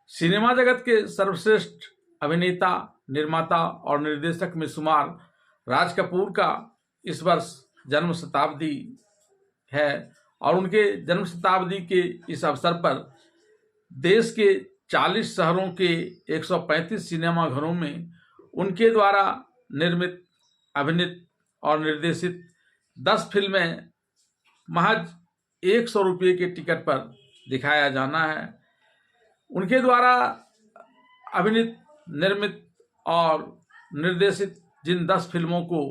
Cinema जगत के सर्वश्रेष्ठ अभिनेता, निर्माता और निर्देशक में शुमार राज कपूर का इस वर्ष जन्म शताब्दी है और उनके जन्म शताब्दी के इस अवसर पर देश के 40 शहरों के 135 सिनेमा घरों में उनके द्वारा निर्मित, अभिनीत और निर्देशित 10 फिल्में महज 100 रुपये के टिकट पर दिखाया जाना है। उनके द्वारा अभिनीत, निर्मित और निर्देशित जिन 10 फिल्मों को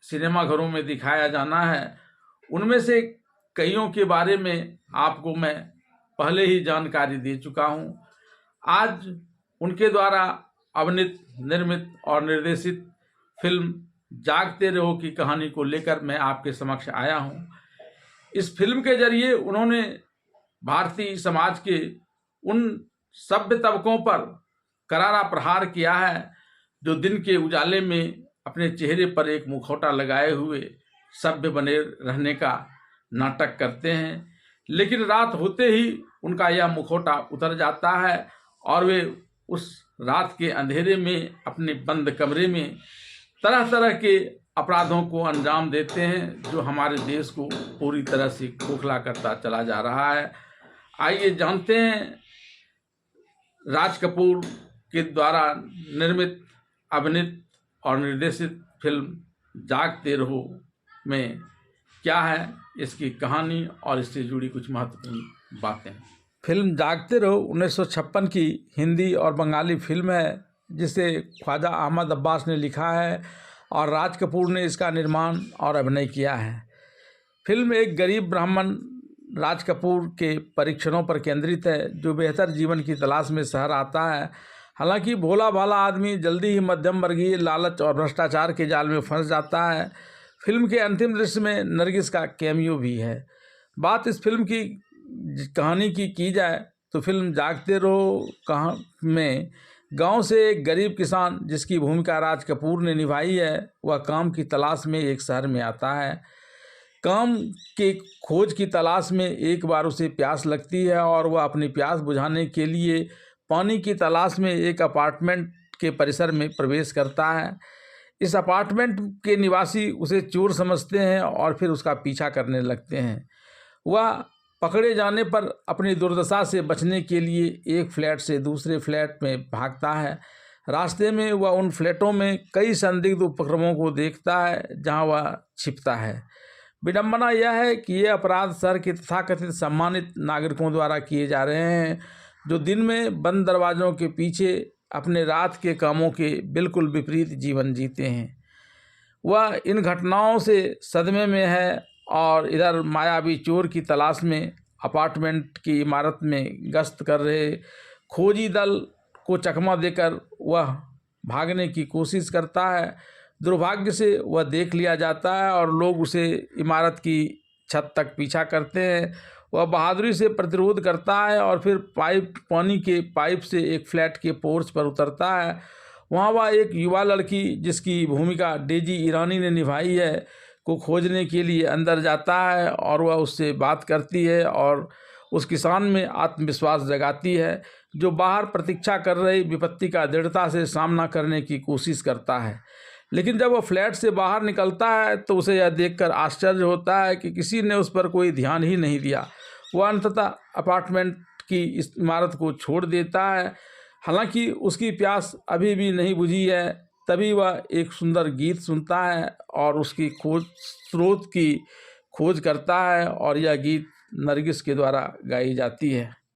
सिनेमा घरों में दिखाया जाना है, उनमें से कईयों के बारे में आपको मैं पहले ही जानकारी दे चुका हूं। आज उनके द्वारा अभिनीत, निर्मित और निर्देशित फिल्म जागते रहो की कहानी को लेकर मैं आपके समक्ष आया हूं। इस फिल्म के जरिए उन्होंने भारतीय समाज के उन सभ्य तबकों पर करारा प्रहार किया है जो दिन के उजाले में अपने चेहरे पर एक मुखौटा लगाए हुए सभ्य बने रहने का नाटक करते हैं, लेकिन रात होते ही उनका यह मुखौटा उतर जाता है और वे उस रात के अंधेरे में अपने बंद कमरे में तरह तरह के अपराधों को अंजाम देते हैं जो हमारे देश को पूरी तरह से खोखला करता चला जा रहा है। आइए जानते हैं राज कपूर के द्वारा निर्मित, अभिनीत और निर्देशित फिल्म जागते रहो में क्या है इसकी कहानी और इससे जुड़ी कुछ महत्वपूर्ण बातें। फिल्म जागते रहो 1956 की हिंदी और बंगाली फिल्म है जिसे ख्वाजा अहमद अब्बास ने लिखा है और राज कपूर ने इसका निर्माण और अभिनय किया है। फिल्म एक गरीब ब्राह्मण राज कपूर के परीक्षणों पर केंद्रित है जो बेहतर जीवन की तलाश में शहर आता है। हालांकि भोला भाला आदमी जल्दी ही मध्यम वर्गीय लालच और भ्रष्टाचार के जाल में फंस जाता है। फिल्म के अंतिम दृश्य में नरगिस का कैमियो भी है। बात इस फिल्म की कहानी की जाए तो फिल्म जागते रहो कहाँ में गांव से एक गरीब किसान जिसकी भूमिका राज कपूर ने निभाई है, वह काम की तलाश में एक शहर में आता है। काम के खोज की तलाश में एक बार उसे प्यास लगती है और वह अपनी प्यास बुझाने के लिए पानी की तलाश में एक अपार्टमेंट के परिसर में प्रवेश करता है। इस अपार्टमेंट के निवासी उसे चोर समझते हैं और फिर उसका पीछा करने लगते हैं। वह पकड़े जाने पर अपनी दुर्दशा से बचने के लिए एक फ्लैट से दूसरे फ्लैट में भागता है। रास्ते में वह उन फ्लैटों में कई संदिग्ध उपक्रमों को देखता है जहां वह छिपता है। विडंबना यह है कि ये अपराध शहर के तथाकथित सम्मानित नागरिकों द्वारा किए जा रहे हैं जो दिन में बंद दरवाजों के पीछे अपने रात के कामों के बिल्कुल विपरीत जीवन जीते हैं। वह इन घटनाओं से सदमे में है और इधर मायावी चोर की तलाश में अपार्टमेंट की इमारत में गश्त कर रहे खोजी दल को चकमा देकर वह भागने की कोशिश करता है। दुर्भाग्य से वह देख लिया जाता है और लोग उसे इमारत की छत तक पीछा करते हैं। वह बहादुरी से प्रतिरोध करता है और फिर पानी के पाइप से एक फ्लैट के पोर्च पर उतरता है। वहाँ वह एक युवा लड़की जिसकी भूमिका डेजी ईरानी ने निभाई है को खोजने के लिए अंदर जाता है और वह उससे बात करती है और उस किसान में आत्मविश्वास जगाती है जो बाहर प्रतीक्षा कर रही विपत्ति का दृढ़ता से सामना करने की कोशिश करता है। लेकिन जब वह फ्लैट से बाहर निकलता है तो उसे यह देखकर आश्चर्य होता है कि किसी ने उस पर कोई ध्यान ही नहीं दिया। वह अंततः अपार्टमेंट की इस इमारत को छोड़ देता है। हालांकि उसकी प्यास अभी भी नहीं बुझी है। तभी वह एक सुंदर गीत सुनता है और उसकी स्रोत की खोज करता है और यह गीत नरगिस के द्वारा गाई जाती है।